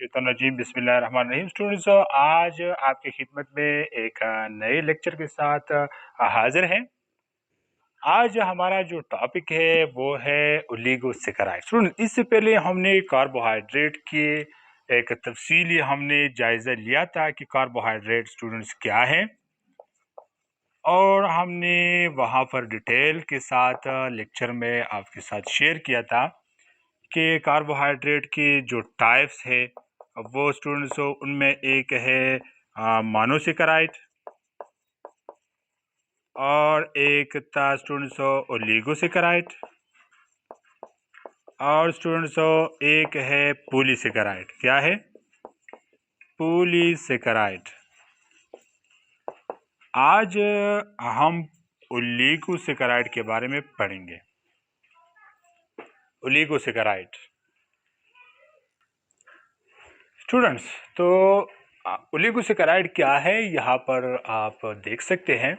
मिनशैतानिर्रजीम बिस्मिल्लाहिर्रहमानिर्रहीम। स्टूडेंट्स, आज आपकी खिदमत में एक नए लेक्चर के साथ हाजिर हैं। आज हमारा जो टॉपिक है वो है ओलिगोसैकेराइड। स्टूडेंट, इससे पहले हमने कार्बोहाइड्रेट की एक तफसीली हमने जायज़ा लिया था कि कार्बोहाइड्रेट स्टूडेंट्स क्या है, और हमने वहाँ पर डिटेल के साथ लेक्चर में आपके साथ शेयर किया था कि कार्बोहाइड्रेट की जो टाइप्स है वो स्टूडेंट्स उनमें एक है मोनोसैकेराइड, और एक था स्टूडेंट्स ओलिगोसैकेराइड, और स्टूडेंट्स एक है पॉलीसैकेराइड। क्या है? पॉलीसैकेराइड। आज हम ओलिगोसैकेराइड के बारे में पढ़ेंगे। ओलिगोसैकेराइड स्टूडेंट्स, तो ओलिगोसैकेराइड क्या है यहाँ पर आप देख सकते हैं।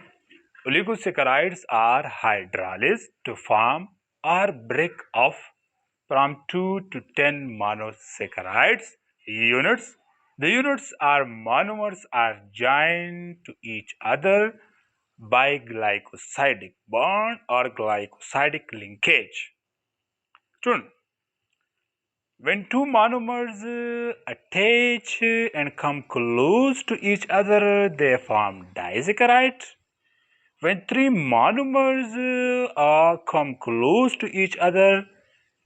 Oligosaccharides are hydrolyzed to form or break off from 2 to 10 monosaccharides units. The units are monomers are joined to each other by glycosidic bond or glycosidic linkage. Student, when two monomers attach and come close to each other, they form disaccharide. When three monomers come close to each other,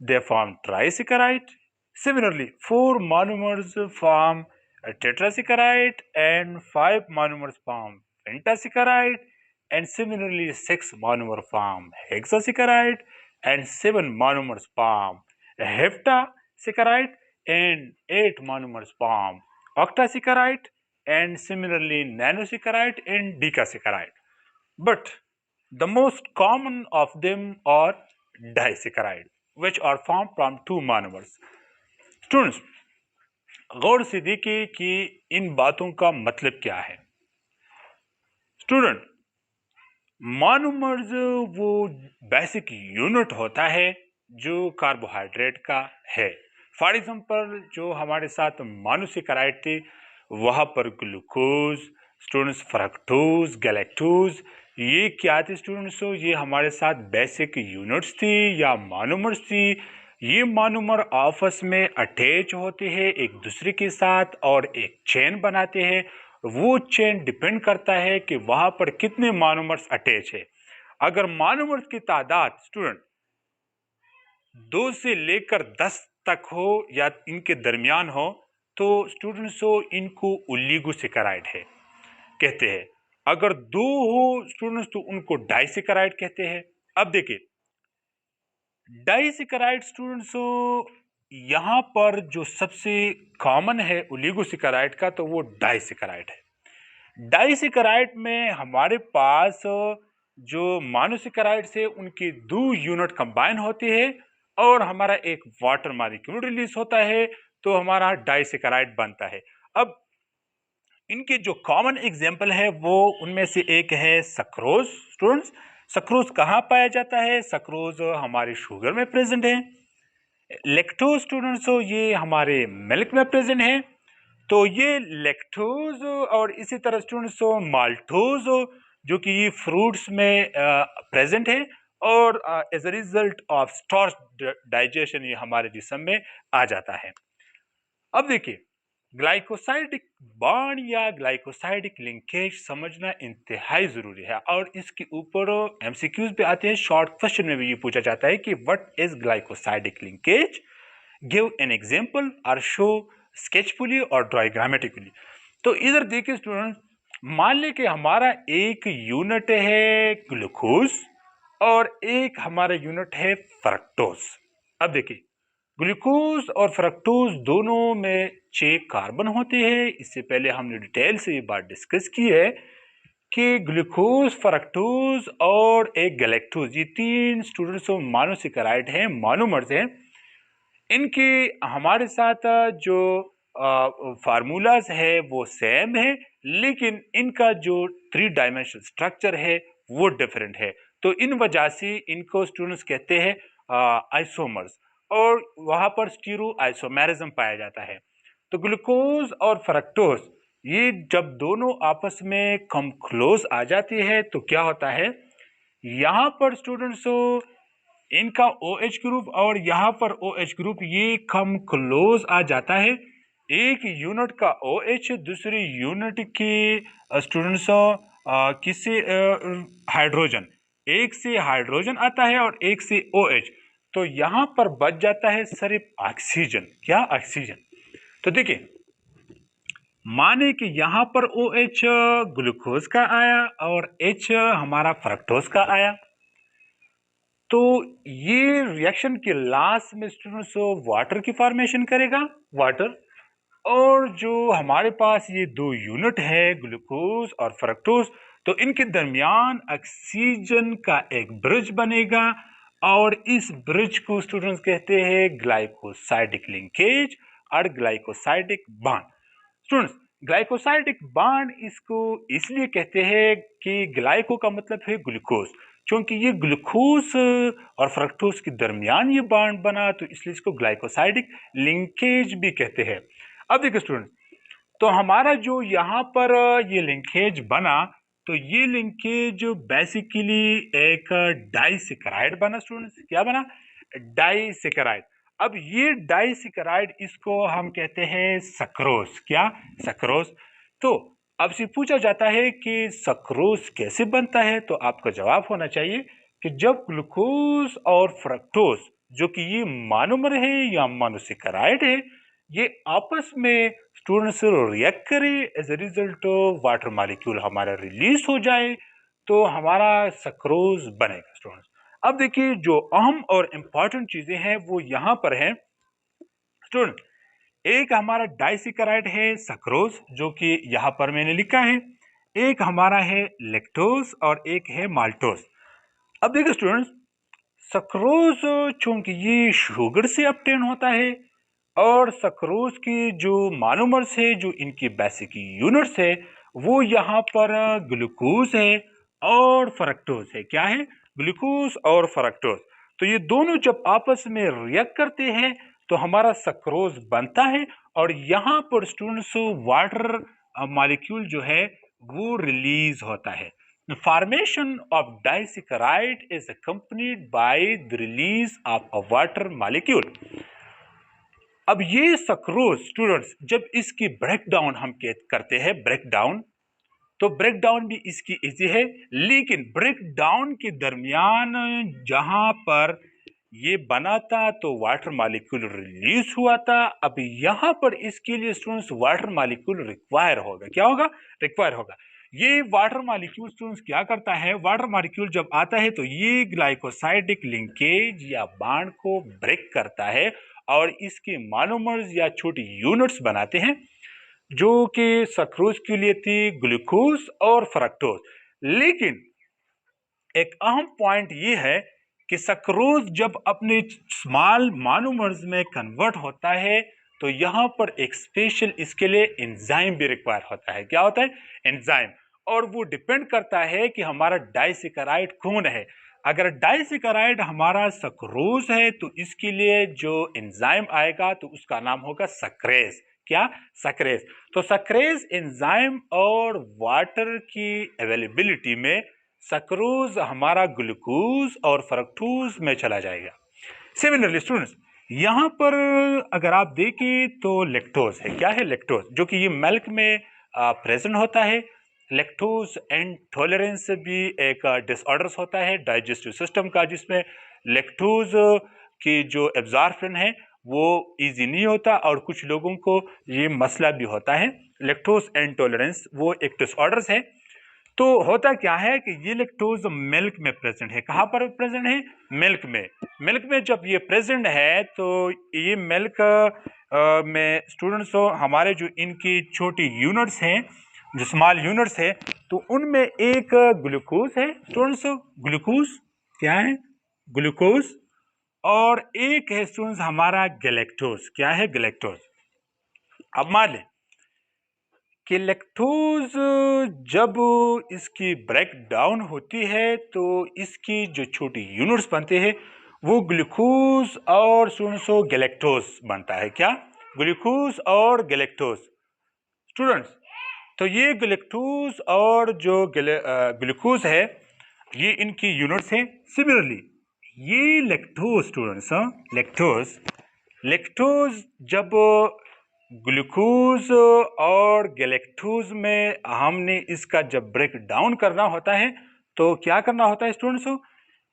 they form trisaccharide. Similarly, four monomers form a tetrasaccharide and five monomers form pentasaccharide. And similarly, six monomers form hexasaccharide and seven monomers form heptasaccharide and eight monomers form octasaccharide, and similarly nanosaccharide and decasaccharide. But the most common of them are disaccharide, which are formed from two monomers. Students, गौर से देखिए कि इन बातों का मतलब क्या है। Student, monomers वो basic unit होता है जो कार्बोहाइड्रेट का है। फॉर एग्जांपल, जो हमारे साथ मोनोसैकेराइड थे वहाँ पर ग्लूकोज, स्टूडेंट्स फ्रक्टोज, गैलेक्टोज, ये क्या थे स्टूडेंट्स? ये हमारे साथ बेसिक यूनिट्स थी या मोनोमर्स थी। ये मोनोमर आपस में अटैच होते हैं एक दूसरे के साथ और एक चेन बनाते हैं। वो चेन डिपेंड करता है कि वहाँ पर कितने मोनोमर्स अटैच है। अगर मोनोमर्स की तादाद स्टूडेंट 2 से लेकर 10 तक हो या इनके दरमियान हो तो स्टूडेंट्स इनको ओलिगोसैकेराइड है कहते हैं। अगर 2 हो स्टूडेंट्स तो उनको डाइसैकेराइड कहते हैं। अब देखिए, डाइसैकेराइड स्टूडेंट्स यहाँ पर जो सबसे कॉमन है ओलिगोसैकेराइड का तो वो डाइसैकेराइड है। डाइसैकेराइड में हमारे पास जो मोनोसैकेराइड्स है उनके 2 यूनिट कंबाइन होते हैं और हमारा एक वाटर मॉलिक्यूल रिलीज होता है, तो हमारा डाइसैकेराइड बनता है। अब इनके जो कॉमन एग्जाम्पल है वो उनमें से एक है सक्रोज। स्टूडेंट्स, सक्रोज कहाँ पाया जाता है? सक्रोज हमारे शुगर में प्रेजेंट है। लैक्टोज स्टूडेंट्स ये हमारे मिल्क में प्रेजेंट है। तो ये लैक्टोज और इसी तरह स्टूडेंट्स माल्टोज जो कि ये फ्रूट्स में प्रेजेंट है, और as a result of starch digestion ये हमारे जिस्म में आ जाता है। अब देखिए, ग्लाइकोसाइडिक बॉन्ड या ग्लाइकोसाइडिक लिंकेज समझना इंतहाई जरूरी है, और इसके ऊपर एमसीक्यूज भी आते हैं। शॉर्ट क्वेश्चन में भी ये पूछा जाता है कि what is glycosidic linkage, give an example और शो स्केचफुली और डायग्रामेटिकली। तो इधर देखिए स्टूडेंट, मान ले कि हमारा एक यूनिट है ग्लूकोज और एक हमारा यूनिट है फ्रक्टोज। अब देखिए, ग्लूकोज और फ्रक्टोज दोनों में 6 कार्बन होते हैं। इससे पहले हमने डिटेल से ये बात डिस्कस की है कि ग्लूकोज, फ्रक्टोज और एक गैलेक्टोज, ये 3 स्टूडेंट्स मोनोसैकेराइड हैं, मोनोमर्स हैं। इनके हमारे साथ जो फार्मूलाज है वो सेम है, लेकिन इनका जो 3 डायमेंशनल स्ट्रक्चर है वो डिफरेंट है। तो इन वजह से इनको स्टूडेंट्स कहते हैं आइसोमर्स, और वहाँ पर स्टीरो आइसोमेरिज्म पाया जाता है। तो ग्लूकोज और फ्रक्टोज ये जब दोनों आपस में कम क्लोज आ जाती है तो क्या होता है, यहाँ पर स्टूडेंट्स इनका OH ग्रुप और यहाँ पर OH ग्रुप ये कम क्लोज आ जाता है। एक यूनिट का OH दूसरी यूनिट की स्टूडेंट्स किससे हाइड्रोजन, एक से हाइड्रोजन आता है और एक से OH, तो यहाँ पर बच जाता है सिर्फ ऑक्सीजन। क्या? ऑक्सीजन। तो देखिए, माने कि यहाँ पर OH ग्लूकोज का आया और H हमारा फ्रक्टोज का आया, तो ये रिएक्शन के लास्ट में स्टूडेंट्स वाटर की फॉर्मेशन करेगा, वाटर। और जो हमारे पास ये दो यूनिट है ग्लूकोज और फ्रक्टोज, तो इनके दरमियान ऑक्सीजन का एक ब्रिज बनेगा और इस ब्रिज को स्टूडेंट्स कहते हैं ग्लाइकोसाइडिक लिंकेज और glycosidic bond. Students, glycosidic bond इसको इसलिए कहते हैं कि ग्लाइको का मतलब है ग्लूकोज, क्योंकि ये ग्लूकोज और फ्रक्टोज के दरमियान ये बॉन्ड बना, तो इसलिए इसको ग्लाइकोसाइडिक लिंकेज भी कहते हैं। अब देखिए स्टूडेंट्स, तो हमारा जो यहाँ पर ये लिंकेज बना, तो ये लिंकेज बेसिकली एक डाइसैकेराइड बना। स्टूडेंट्स, क्या बना? डाइसैकेराइड। अब ये डाइसैकेराइड इसको हम कहते हैं सक्रोज। क्या? सक्रोज। तो अब से पूछा जाता है कि सक्रोज कैसे बनता है, तो आपका जवाब होना चाहिए कि जब ग्लूकोज और फ्रक्टोज जो कि ये मोनोमर है या मोनोसैकेराइड है, ये आपस में स्टूडेंट्स रिएक्ट करे, as a result water molecule हमारा रिलीज हो जाए, तो हमारा सक्रोज बनेगा। स्टूडेंट्स, अब देखिए जो अहम और इम्पॉर्टेंट चीजें हैं वो यहाँ पर है। स्टूडेंट, एक हमारा डाइसैकेराइड है सक्रोज, जो कि यहाँ पर मैंने लिखा है, एक हमारा है लैक्टोज और एक है माल्टोज। अब देखिए स्टूडेंट्स, सक्रोज चूंकि ये शुगर से ऑब्टेन होता है और सक्रोज की जो मोनोमर्स है, जो इनकी बेसिक यूनिट्स है, वो यहाँ पर ग्लूकोज है और फ्रक्टोज है। क्या है? ग्लूकोज और फ्रक्टोज। तो ये दोनों जब आपस में रिएक्ट करते हैं तो हमारा सक्रोज बनता है और यहाँ पर स्टूडेंट्स वाटर मॉलिक्यूल जो है वो रिलीज होता है। The formation of disaccharide is accompanied by the release of a water molecule. अब ये सक्रोज स्टूडेंट्स जब इसकी ब्रेकडाउन हम करते हैं, ब्रेकडाउन, तो ब्रेकडाउन भी इसकी इजी है, लेकिन ब्रेकडाउन के दरमियान जहां पर ये बना था तो वाटर मॉलिक्यूल रिलीज हुआ था। अब यहां पर इसके लिए स्टूडेंट्स वाटर मॉलिक्यूल रिक्वायर होगा। क्या होगा? रिक्वायर होगा। ये वाटर मॉलिक्यूल स्टूडेंट्स क्या करता है? वाटर मॉलिक्यूल जब आता है तो ये ग्लाइकोसाइडिक लिंकेज या बॉन्ड को ब्रेक करता है और इसके मोनोमर्स या छोटी यूनिट्स बनाते हैं, जो कि सक्रोज के लिए थी ग्लूकोज और फ्रक्टोज। लेकिन एक अहम पॉइंट ये है कि सक्रोज जब अपने स्मॉल मोनोमर्स में कन्वर्ट होता है तो यहाँ पर एक स्पेशल इसके लिए एंजाइम भी रिक्वायर होता है। क्या होता है? एंजाइम। और वो डिपेंड करता है कि हमारा डाइसैकेराइड कौन है। अगर डाइसैकेराइड हमारा सक्रोज है तो इसके लिए जो एंजाइम आएगा तो उसका नाम होगा सक्रेज। क्या? सक्रेज। तो सक्रेज एंजाइम और वाटर की अवेलेबिलिटी में सक्रोज हमारा ग्लूकोज और फ्रक्टोज में चला जाएगा। सिमिलरली स्टूडेंट्स, यहाँ पर अगर आप देखें तो लैक्टोज है। क्या है? लैक्टोज, जो कि ये मिल्क में प्रेजेंट होता है। लैक्टोज इंटॉलरेंस भी एक डिसऑर्डर होता है डाइजेस्टिव सिस्टम का, जिसमें लैक्टोज की जो एब्जॉर्प्शन है वो इजी नहीं होता और कुछ लोगों को ये मसला भी होता है। लैक्टोज इंटॉलरेंस वो एक डिसऑर्डर है। तो होता क्या है कि ये लैक्टोज मिल्क में प्रेजेंट है। कहाँ पर प्रेजेंट है? मिल्क में। मिल्क में जब ये प्रेजेंट है तो ये मिल्क में स्टूडेंट्स हमारे जो इनकी छोटी यूनिट्स हैं, जो स्मॉल यूनिट्स है, तो उनमें एक ग्लूकोज है स्टूडेंट्स। ग्लूकोज क्या है? ग्लूकोज। और एक है स्टूडेंट्स हमारा गैलेक्टोज। क्या है? गैलेक्टोज। अब मान लें कि लैक्टोज जब इसकी ब्रेक डाउन होती है तो इसकी जो छोटी यूनिट्स बनते हैं वो ग्लूकोज और गैलेक्टोज बनता है। क्या? ग्लूकोज और गैलेक्टोज। स्टूडेंट्स, तो ये गैलेक्टोज और जो ग्लूकोज है, ये इनकी यूनिट्स हैं। सिमिलरली ये लैक्टोज स्टूडेंट्स, लैक्टोज जब ग्लूकोज और गैलेक्टोज में हमने इसका जब ब्रेक डाउन करना होता है तो क्या करना होता है स्टूडेंट्स?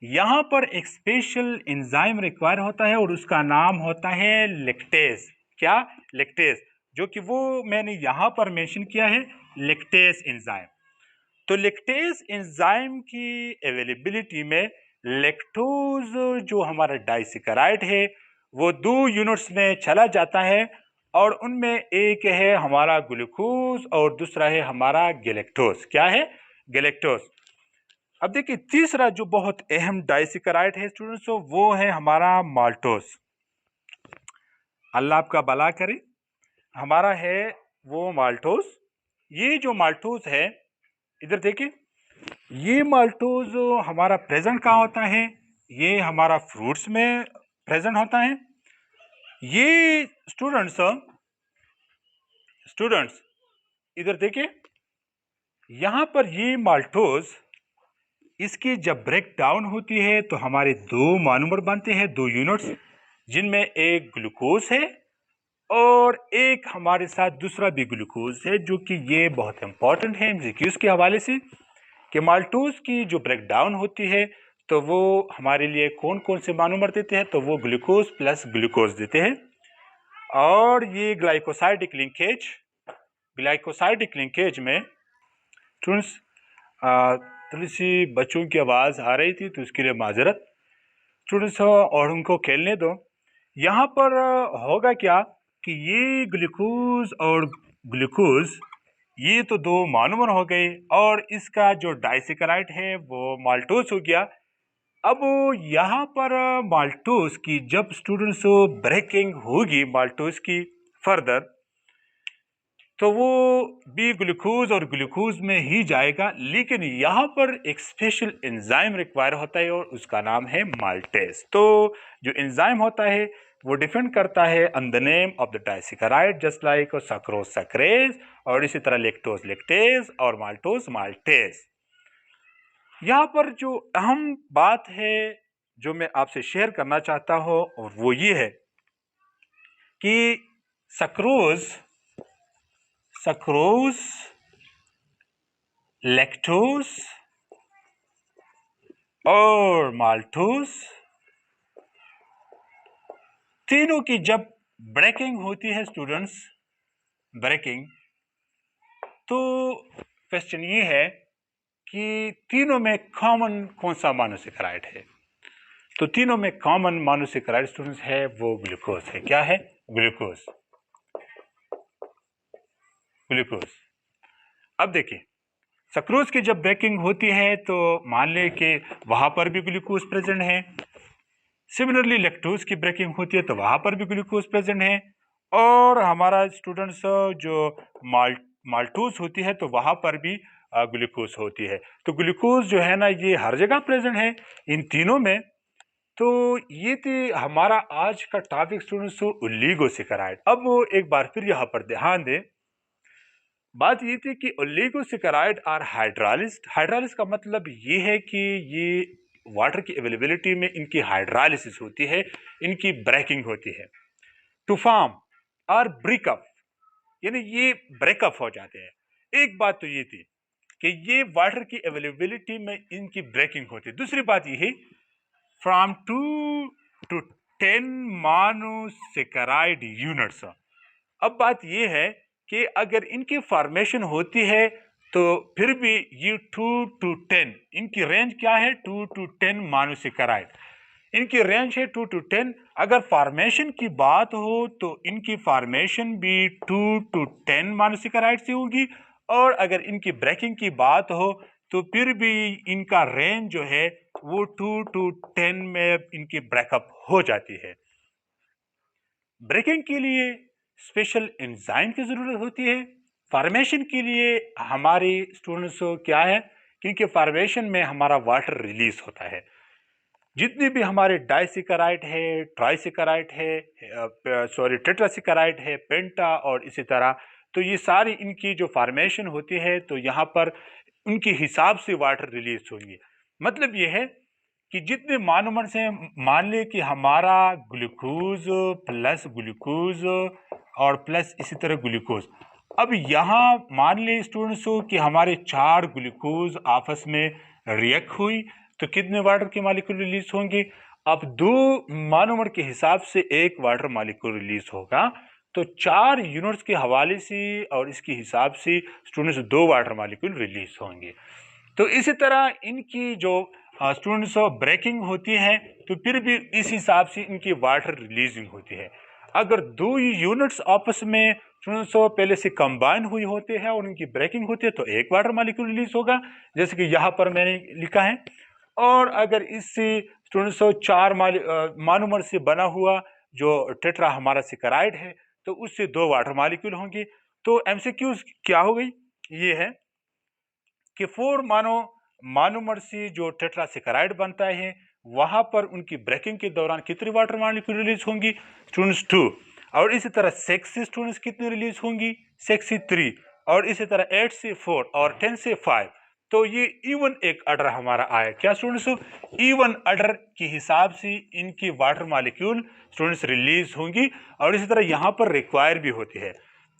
यहाँ पर एक स्पेशल एंजाइम रिक्वायर होता है और उसका नाम होता है लैक्टेज। क्या? लैक्टेज, जो कि वो मैंने यहाँ पर मेंशन किया है, लैक्टेज एंजाइम। तो लैक्टेज एंजाइम की अवेलेबिलिटी में लैक्टोज जो हमारा डाइसैकेराइड है वो 2 यूनिट्स में चला जाता है और उनमें एक है हमारा ग्लूकोज और दूसरा है हमारा गैलेक्टोज। क्या है? गैलेक्टोज। अब देखिए तीसरा जो बहुत अहम डाइसैकेराइड है स्टूडेंट्स, वो है हमारा माल्टोज। अल्लाह आपका भला करे, हमारा है वो माल्टोज। ये जो माल्टोज है, इधर देखिए, ये माल्टोज हमारा प्रेजेंट कहाँ होता है? ये हमारा फ्रूट्स में प्रेजेंट होता है। ये स्टूडेंट्स इधर देखिए, यहाँ पर ये माल्टोज, इसकी जब ब्रेक डाउन होती है तो हमारे 2 मोनोमर बनते हैं, 2 यूनिट्स, जिनमें एक ग्लूकोज है और एक हमारे साथ दूसरा भी ग्लूकोज है, जो कि ये बहुत इंपॉर्टेंट है एमसीक्यूज के हवाले से कि माल्टोज की जो ब्रेक डाउन होती है तो वो हमारे लिए कौन कौन से मोनोमर देते हैं? तो वो ग्लूकोज प्लस ग्लूकोज देते हैं। और ये ग्लाइकोसाइडिक लिंकेज में स्टूडेंट्स, थोड़ी सी बच्चों की आवाज़ आ रही थी तो उसके लिए माजरत स्टूडेंट्स, और उनको खेलने दो। यहाँ पर होगा क्या कि ये ग्लूकोज और ग्लूकोज, ये तो 2 मोनोमर हो गए और इसका जो डाइसैकेराइड है वो माल्टोज हो गया। अब यहाँ पर माल्टोज की जब स्टूडेंट्स ब्रेकिंग होगी माल्टोज की फर्दर, तो वो भी ग्लूकोज और ग्लूकोज में ही जाएगा, लेकिन यहाँ पर एक स्पेशल एंजाइम रिक्वायर होता है और उसका नाम है माल्टेज। तो जो एंजाइम होता है वो डिपेंड करता है on the name of the disaccharide, just like sucrose sucrase, और इसी तरह लैक्टोज लैक्टेज और माल्टोज माल्टेज। यहाँ पर जो अहम बात है जो मैं आपसे शेयर करना चाहता हूँ और वो ये है कि सक्रोज, लैक्टोज और माल्टोज, तीनों की जब ब्रेकिंग होती है स्टूडेंट्स, तो क्वेश्चन ये है कि तीनों में कॉमन कौन सा मोनोसैकेराइड है? तो तीनों में कॉमन मोनोसैकेराइड स्टूडेंट्स है वो ग्लूकोज है। क्या है? ग्लूकोज। अब देखिए, सक्रोज की जब ब्रेकिंग होती है तो मान ले कि वहां पर भी ग्लूकोज प्रेजेंट है। सिमिलरली लैक्टोज की ब्रेकिंग होती है तो वहां पर भी ग्लूकोज प्रेजेंट है। और हमारा स्टूडेंट्स जो माल्टोज होती है तो वहां पर भी ग्लूकोज होती है। तो ग्लूकोज जो है ना, ये हर जगह प्रेजेंट है इन तीनों में। तो ये थी हमारा आज का टॉपिक स्टूडेंट्स, ओलिगोसैकेराइड। अब एक बार फिर यहाँ पर ध्यान दें, बात ये थी कि ओलिगोसैकेराइड आर हाइड्रोलाइज्ड का मतलब ये है कि ये वाटर की अवेलेबिलिटी में इनकी हाइड्रोलाइसिस होती है, इनकी ब्रेकिंग होती है टू फॉर्म और ब्रेकअप, यानी ये ब्रेकअप हो जाते हैं। एक बात तो ये थी कि ये वाटर की अवेलेबिलिटी में इनकी ब्रेकिंग होती है। दूसरी बात ये है फ्रॉम 2 to 10 मोनोसैकेराइड यूनिट्स। अब बात ये है कि अगर इनकी फॉर्मेशन होती है तो फिर भी ये 2 to 10, इनकी रेंज क्या है? 2 to 10 मोनोसैकेराइड, इनकी रेंज है 2 to 10। अगर फॉर्मेशन की बात हो तो इनकी फॉर्मेशन भी 2 to 10 मोनोसैकेराइड से होगी, और अगर इनकी ब्रेकिंग की बात हो तो फिर भी इनका रेंज जो है वो 2 to 10 में इनकी ब्रेकअप हो जाती है। ब्रेकिंग के लिए स्पेशल एंजाइम की ज़रूरत होती है। फॉर्मेशन के लिए हमारी स्टूडेंट्स क्या है, क्योंकि फॉर्मेशन में हमारा वाटर रिलीज होता है। जितने भी हमारे डाइसेकेराइड है, ट्राइसेकेराइड है, टेट्रासेकेराइड है, पेंटा और इसी तरह, तो ये सारी इनकी जो फॉर्मेशन होती है तो यहाँ पर उनके हिसाब से वाटर रिलीज होंगे। मतलब ये है कि जितने मोनोमर्स हैं, मान लें कि हमारा ग्लूकोज प्लस ग्लूकोज और प्लस इसी तरह ग्लूकोज, अब यहाँ मान लें स्टूडेंट्स कि हमारे 4 ग्लूकोज आपस में रिएक्ट हुई तो कितने वाटर के मॉलिक्यूल रिलीज होंगे। अब 2 मोनोमर के हिसाब से 1 वाटर मॉलिक्यूल रिलीज होगा, तो 4 यूनिट्स के हवाले से और इसके हिसाब से स्टूडेंट्स 2 वाटर मॉलिक्यूल रिलीज होंगे। तो इसी तरह इनकी जो स्टूडेंट्स ब्रेकिंग होती है तो फिर भी इस हिसाब से इनकी वाटर रिलीजिंग होती है। अगर 2 यूनिट्स आपस में स्टूडेंट्स पहले से कंबाइन हुई होते हैं और इनकी ब्रेकिंग होती है तो 1 वाटर मॉलिक्यूल रिलीज होगा, जैसे कि यहाँ पर मैंने लिखा है। और अगर इससे स्टूडेंट्स 4 मोनोमर से बना हुआ जो टेट्रा हमारा सेकेराइड है तो उससे 2 वाटर मॉलिक्यूल होंगे। तो एमसीक्यूज क्या हो गई, ये है कि 4 मोनोमर से जो टेट्रासेकेराइड बनता है वहां पर उनकी ब्रेकिंग के दौरान कितनी वाटर मॉलिक्यूल रिलीज होंगी स्टूडेंट्स 2। और इसी तरह 6 से स्टूडेंट्स कितनी रिलीज होंगी 6 से 3, और इसी तरह 8 से 4 और 10 से 5। तो ये इवन एक ऑर्डर हमारा आया, क्या स्टूडेंट्स, इवन ऑर्डर के हिसाब से इनकी वाटर मॉलिक्यूल स्टूडेंट्स रिलीज होंगी और इसी तरह यहाँ पर रिक्वायर भी होती है।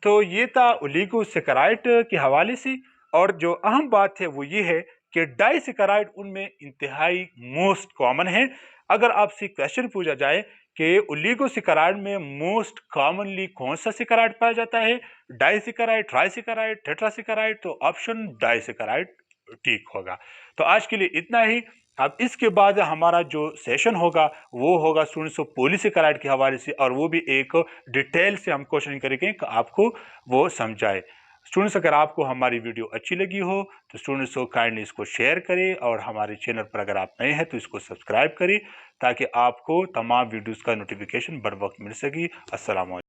तो ये था ओलिगोसेकेराइड के हवाले से। और जो अहम बात है वो ये है कि डाइसेकेराइड उनमें इंतहाई मोस्ट कॉमन है। अगर आपसे क्वेश्चन पूछा जाए कि ओलिगोसेकेराइड में मोस्ट कॉमनली कौन सा सेकेराइड पाया जाता है, डाइसेकेराइड, ट्राइसेकेराइड, टेट्रासेकेराइड, तो ऑप्शन डाइसेकेराइड ठीक होगा। तो आज के लिए इतना ही। अब इसके बाद हमारा जो सेशन होगा वो होगा स्टूडेंट्स पॉलीसेकेराइड के हवाले से, और वो भी एक डिटेल से हम क्वेश्चन करेंगे कि आपको वो समझाए। स्टूडेंट्स अगर आपको हमारी वीडियो अच्छी लगी हो तो स्टूडेंट्स को काइंडली इसको शेयर करें, और हमारे चैनल पर अगर आप नए हैं तो इसको सब्सक्राइब करें ताकि आपको तमाम वीडियोस का नोटिफिकेशन बर वक्त मिल सके। अस्सलाम वालेकुम।